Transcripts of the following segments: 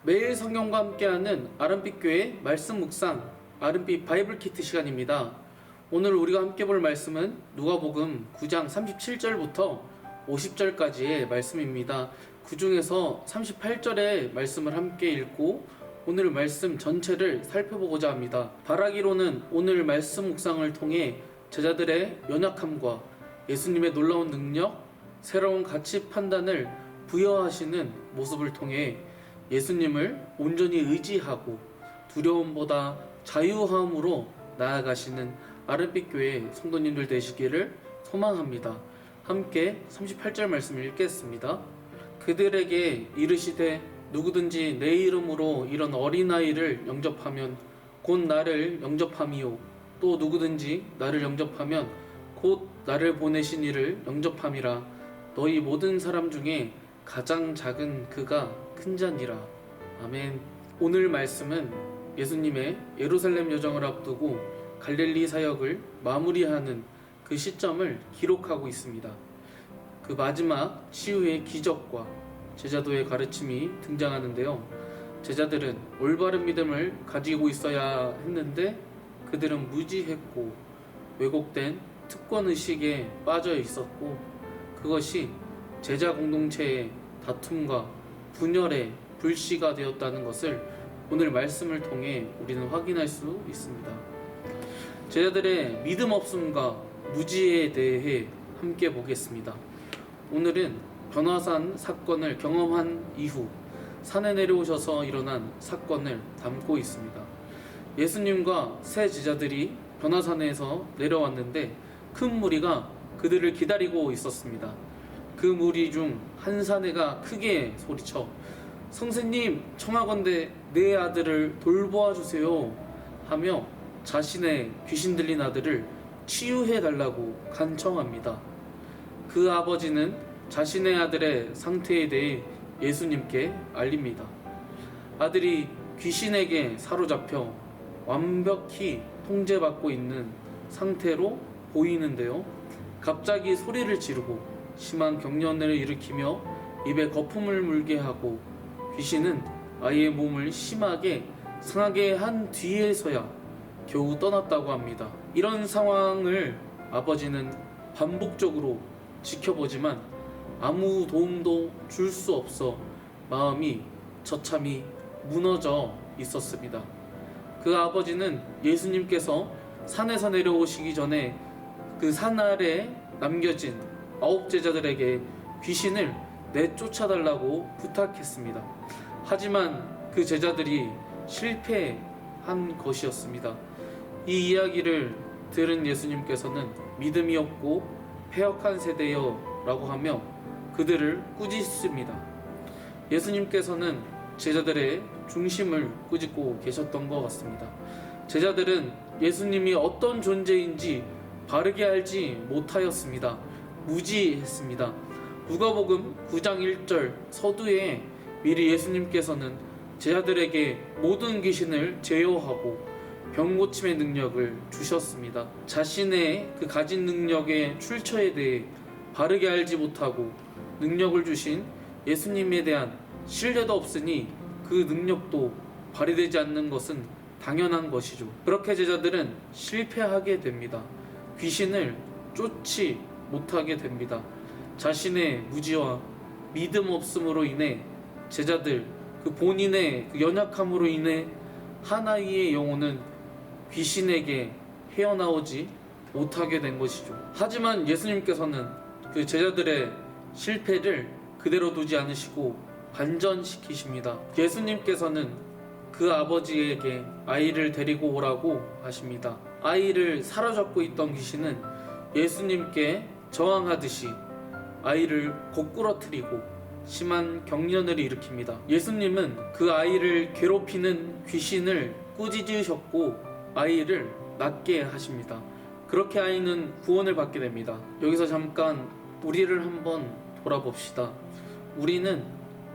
매일 성경과 함께하는 아름빛교회 말씀 묵상 아름빛 바이블 키트 시간입니다. 오늘 우리가 함께 볼 말씀은 누가복음 9장 37절부터 50절까지의 말씀입니다. 그 중에서 38절의 말씀을 함께 읽고 오늘 말씀 전체를 살펴보고자 합니다. 바라기로는 오늘 말씀 묵상을 통해 제자들의 연약함과 예수님의 놀라운 능력, 새로운 가치 판단을 부여하시는 모습을 통해 예수님을 온전히 의지하고 두려움보다 자유함으로 나아가시는 아름빛교회 성도님들 되시기를 소망합니다. 함께 38절 말씀을 읽겠습니다. 그들에게 이르시되 누구든지 내 이름으로 이런 어린아이를 영접하면 곧 나를 영접함이요 또 누구든지 나를 영접하면 곧 나를 보내신 이를 영접함이라. 너희 모든 사람 중에 가장 작은 그가 큰 자니라. 아멘. 오늘 말씀은 예수님의 예루살렘 여정을 앞두고 갈릴리 사역을 마무리하는 그 시점을 기록하고 있습니다. 그 마지막 치유의 기적과 제자도의 가르침이 등장하는데요. 제자들은 올바른 믿음을 가지고 있어야 했는데 그들은 무지했고 왜곡된 특권의식에 빠져 있었고 그것이 제자 공동체의 다툼과 분열의 불씨가 되었다는 것을 오늘 말씀을 통해 우리는 확인할 수 있습니다. 제자들의 믿음 없음과 무지에 대해 함께 보겠습니다. 오늘은 변화산 사건을 경험한 이후 산에 내려오셔서 일어난 사건을 담고 있습니다. 예수님과 세 제자들이 변화산에서 내려왔는데 큰 무리가 그들을 기다리고 있었습니다. 그 무리 중 한 사내가 크게 소리쳐 선생님 청하건대 내 아들을 돌보아 주세요 하며 자신의 귀신 들린 아들을 치유해 달라고 간청합니다. 그 아버지는 자신의 아들의 상태에 대해 예수님께 알립니다. 아들이 귀신에게 사로잡혀 완벽히 통제받고 있는 상태로 보이는데요. 갑자기 소리를 지르고 심한 경련을 일으키며 입에 거품을 물게 하고 귀신은 아이의 몸을 심하게 상하게 한 뒤에서야 겨우 떠났다고 합니다. 이런 상황을 아버지는 반복적으로 지켜보지만 아무 도움도 줄 수 없어 마음이 처참히 무너져 있었습니다. 그 아버지는 예수님께서 산에서 내려오시기 전에 그 산 아래 남겨진 9 제자들에게 귀신을 내쫓아달라고 부탁했습니다. 하지만 그 제자들이 실패한 것이었습니다. 이 이야기를 들은 예수님께서는 믿음이 없고 패역한 세대여 라고 하며 그들을 꾸짖습니다. 예수님께서는 제자들의 중심을 꾸짖고 계셨던 것 같습니다. 제자들은 예수님이 어떤 존재인지 바르게 알지 못하였습니다. 무지했습니다. 누가복음 9장 1절 서두에 미리 예수님께서는 제자들에게 모든 귀신을 제어하고 병 고침의 능력을 주셨습니다. 자신의 그 가진 능력의 출처에 대해 바르게 알지 못하고 능력을 주신 예수님에 대한 신뢰도 없으니 그 능력도 발휘되지 않는 것은 당연한 것이죠. 그렇게 제자들은 실패하게 됩니다. 귀신을 쫓지 못하게 됩니다. 자신의 무지와 믿음 없음으로 인해 제자들 그 본인의 그 연약함으로 인해 한 아이의 영혼은 귀신에게 헤어나오지 못하게 된 것이죠. 하지만 예수님께서는 그 제자들의 실패를 그대로 두지 않으시고 반전시키십니다. 예수님께서는 그 아버지에게 아이를 데리고 오라고 하십니다. 아이를 사로잡고 있던 귀신은 예수님께 저항하듯이 아이를 거꾸러뜨리고 심한 경련을 일으킵니다. 예수님은 그 아이를 괴롭히는 귀신을 꾸짖으셨고 아이를 낫게 하십니다. 그렇게 아이는 구원을 받게 됩니다. 여기서 잠깐 우리를 한번 돌아봅시다. 우리는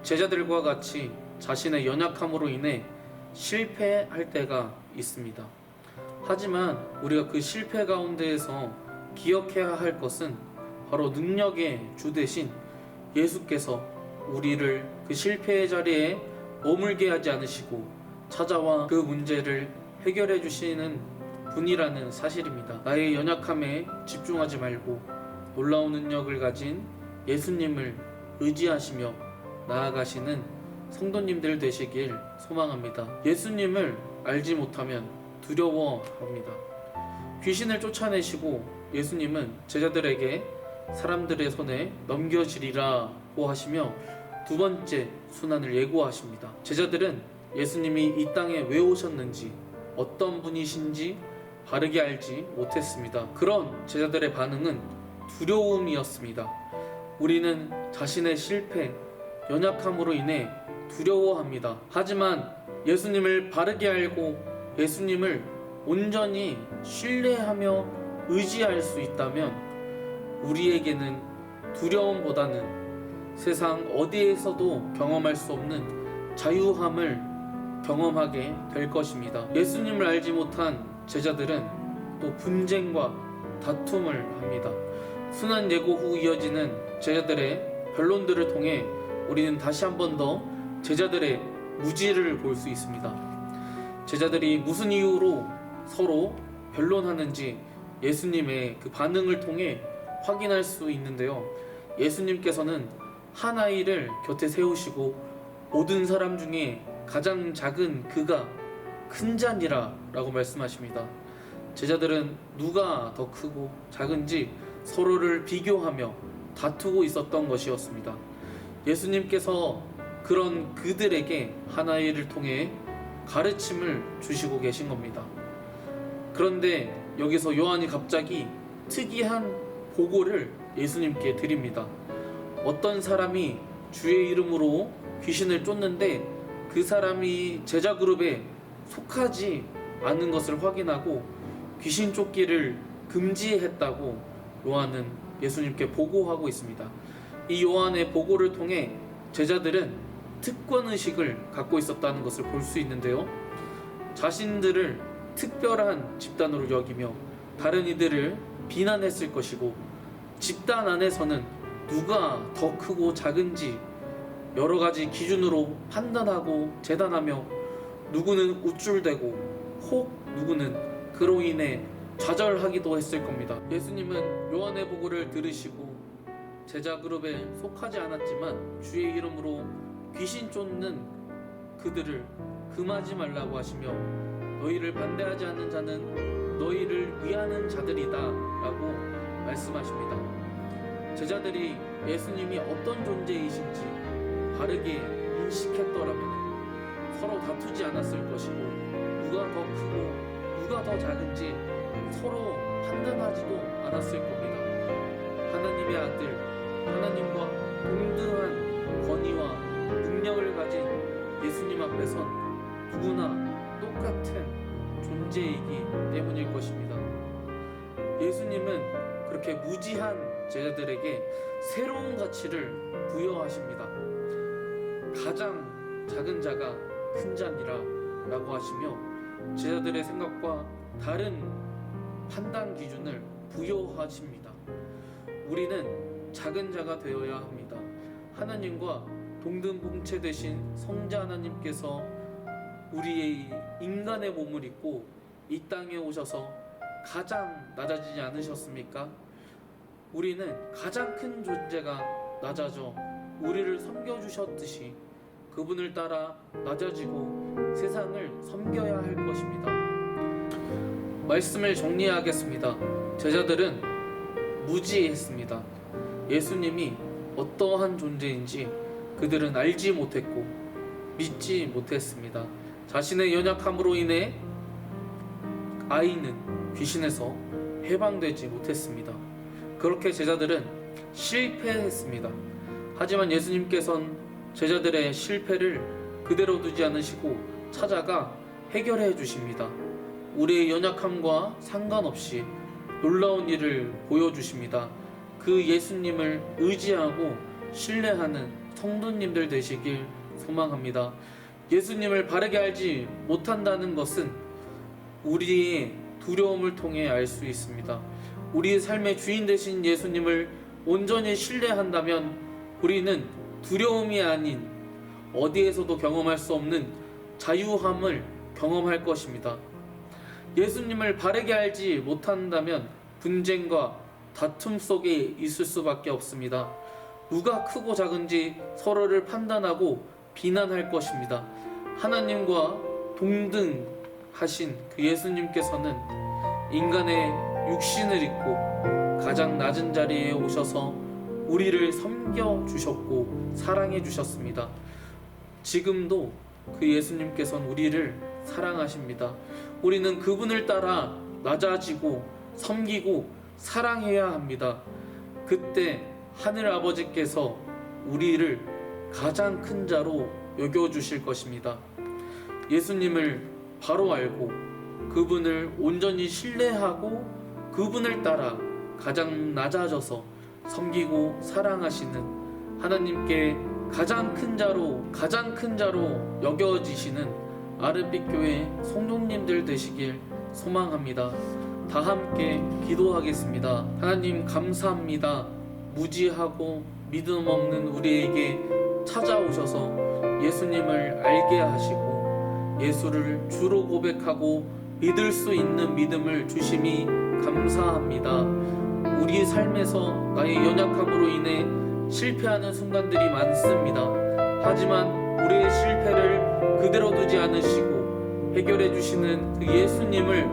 제자들과 같이 자신의 연약함으로 인해 실패할 때가 있습니다. 하지만 우리가 그 실패 가운데에서 기억해야 할 것은 바로 능력의 주 대신 예수께서 우리를 그 실패의 자리에 머물게 하지 않으시고 찾아와 그 문제를 해결해 주시는 분이라는 사실입니다. 나의 연약함에 집중하지 말고 놀라운 능력을 가진 예수님을 의지하시며 나아가시는 성도님들 되시길 소망합니다. 예수님을 알지 못하면 두려워합니다. 귀신을 쫓아내시고 예수님은 제자들에게 사람들의 손에 넘겨지리라고 하시며 두 번째 순환을 예고하십니다. 제자들은 예수님이 이 땅에 왜 오셨는지 어떤 분이신지 바르게 알지 못했습니다. 그런 제자들의 반응은 두려움이었습니다. 우리는 자신의 실패, 연약함으로 인해 두려워합니다. 하지만 예수님을 바르게 알고 예수님을 온전히 신뢰하며 의지할 수 있다면 우리에게는 두려움보다는 세상 어디에서도 경험할 수 없는 자유함을 경험하게 될 것입니다. 예수님을 알지 못한 제자들은 또 분쟁과 다툼을 합니다. 순환 예고 후 이어지는 제자들의 변론들을 통해 우리는 다시 한 번 더 제자들의 무지를 볼 수 있습니다. 제자들이 무슨 이유로 서로 변론하는지 예수님의 그 반응을 통해 확인할 수 있는데요. 예수님께서는 한 아이를 곁에 세우시고 모든 사람 중에 가장 작은 그가 큰 자니라 라고 말씀하십니다. 제자들은 누가 더 크고 작은지 서로를 비교하며 다투고 있었던 것이었습니다. 예수님께서 그런 그들에게 한 아이를 통해 가르침을 주시고 계신 겁니다. 그런데 여기서 요한이 갑자기 특이한 보고를 예수님께 드립니다. 어떤 사람이 주의 이름으로 귀신을 쫓는데 그 사람이 제자 그룹에 속하지 않은 것을 확인하고 귀신 쫓기를 금지했다고 요한은 예수님께 보고하고 있습니다. 이 요한의 보고를 통해 제자들은 특권의식을 갖고 있었다는 것을 볼 수 있는데요. 자신들을 특별한 집단으로 여기며 다른 이들을 비난했을 것이고 집단 안에서는 누가 더 크고 작은지 여러 가지 기준으로 판단하고 재단하며 누구는 우쭐대고 혹 누구는 그로 인해 좌절하기도 했을 겁니다. 예수님은 요한의 보고를 들으시고 제자 그룹에 속하지 않았지만 주의 이름으로 귀신 쫓는 그들을 금하지 말라고 하시며 너희를 반대하지 않는 자는 너희를 위하는 자들이다 라고 말씀하십니다. 제자들이 예수님이 어떤 존재이신지 바르게 인식했더라면 서로 다투지 않았을 것이고 누가 더 크고 누가 더 작은지 서로 판단하지도 않았을 겁니다. 하나님의 아들, 하나님과 동등한 권위와 능력을 가진 예수님 앞에선 누구나 똑같은 존재이기 때문일 것입니다. 예수님은 그렇게 무지한 제자들에게 새로운 가치를 부여하십니다. 가장 작은 자가 큰 자니라 라고 하시며 제자들의 생각과 다른 판단 기준을 부여하십니다. 우리는 작은 자가 되어야 합니다. 하나님과 동등봉체 되신 성자 하나님께서 우리의 인간의 몸을 입고 이 땅에 오셔서 가장 낮아지지 않으셨습니까? 우리는 가장 큰 존재가 낮아져 우리를 섬겨주셨듯이 그분을 따라 낮아지고 세상을 섬겨야 할 것입니다. 말씀을 정리하겠습니다. 제자들은 무지했습니다. 예수님이 어떠한 존재인지 그들은 알지 못했고 믿지 못했습니다. 자신의 연약함으로 인해 아이는 귀신에서 해방되지 못했습니다. 그렇게 제자들은 실패했습니다. 하지만 예수님께서는 제자들의 실패를 그대로 두지 않으시고 찾아가 해결해 주십니다. 우리의 연약함과 상관없이 놀라운 일을 보여주십니다. 그 예수님을 의지하고 신뢰하는 성도님들 되시길 소망합니다. 예수님을 바르게 알지 못한다는 것은 우리의 두려움을 통해 알 수 있습니다. 우리의 삶의 주인 되신 예수님을 온전히 신뢰한다면 우리는 두려움이 아닌 어디에서도 경험할 수 없는 자유함을 경험할 것입니다. 예수님을 바르게 알지 못한다면 분쟁과 다툼 속에 있을 수밖에 없습니다. 누가 크고 작은지 서로를 판단하고 비난할 것입니다. 하나님과 동등하신 그 예수님께서는 인간의 육신을 입고 가장 낮은 자리에 오셔서 우리를 섬겨주셨고 사랑해주셨습니다. 지금도 그 예수님께서는 우리를 사랑하십니다. 우리는 그분을 따라 낮아지고 섬기고 사랑해야 합니다. 그때 하늘 아버지께서 우리를 가장 큰 자로 여겨주실 것입니다. 예수님을 바로 알고 그분을 온전히 신뢰하고 그분을 따라 가장 낮아져서 섬기고 사랑하시는 하나님께 가장 큰 자로 여겨지시는 아르빛 교회 성도님들 되시길 소망합니다. 다 함께 기도하겠습니다. 하나님 감사합니다. 무지하고 믿음 없는 우리에게 찾아오셔서 예수님을 알게 하시고 예수를 주로 고백하고 믿을 수 있는 믿음을 주심이 감사합니다. 우리 삶에서 나의 연약함으로 인해 실패하는 순간들이 많습니다. 하지만 우리의 실패를 그대로 두지 않으시고 해결해 주시는 그 예수님을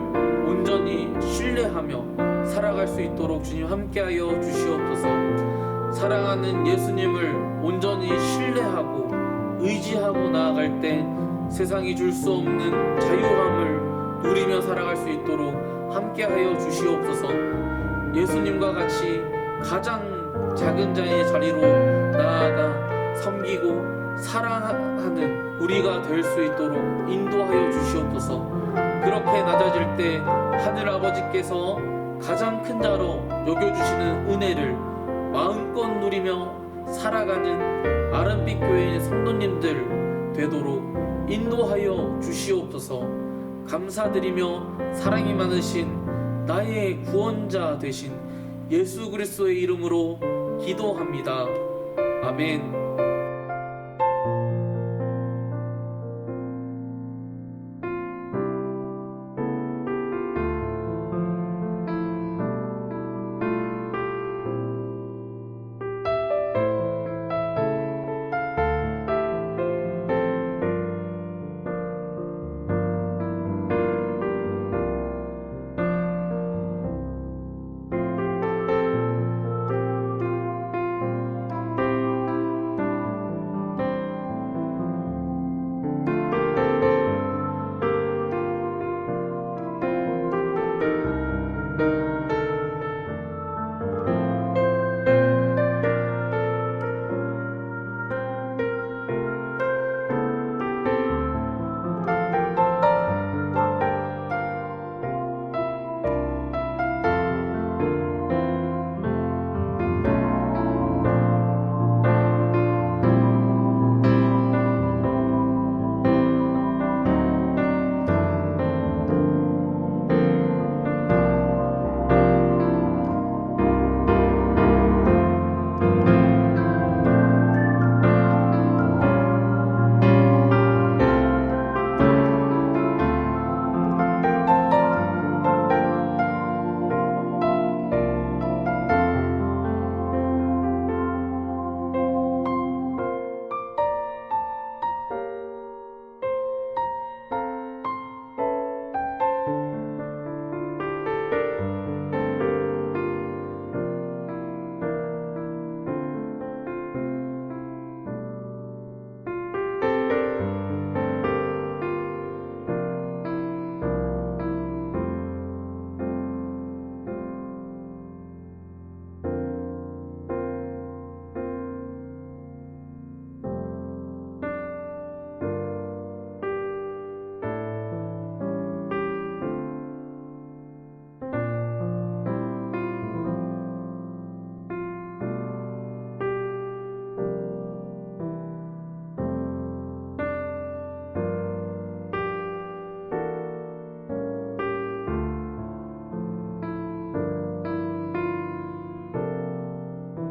온전히 신뢰하며 살아갈 수 있도록 주님 함께하여 주시옵소서. 사랑하는 예수님을 온전히 신뢰하고 의지하고 나아갈 때 세상이 줄 수 없는 자유함을 누리며 살아갈 수 있도록 함께하여 주시옵소서. 예수님과 같이 가장 작은 자의 자리로 나아가 섬기고 사랑하는 우리가 될 수 있도록 인도하여 주시옵소서. 그렇게 낮아질 때 하늘 아버지께서 가장 큰 자로 여겨주시는 은혜를 마음껏 누리며 살아가는 아름빛 교회의 성도님들 되도록 인도하여 주시옵소서. 감사드리며 사랑이 많으신 나의 구원자 되신 예수 그리스도의 이름으로 기도합니다. 아멘.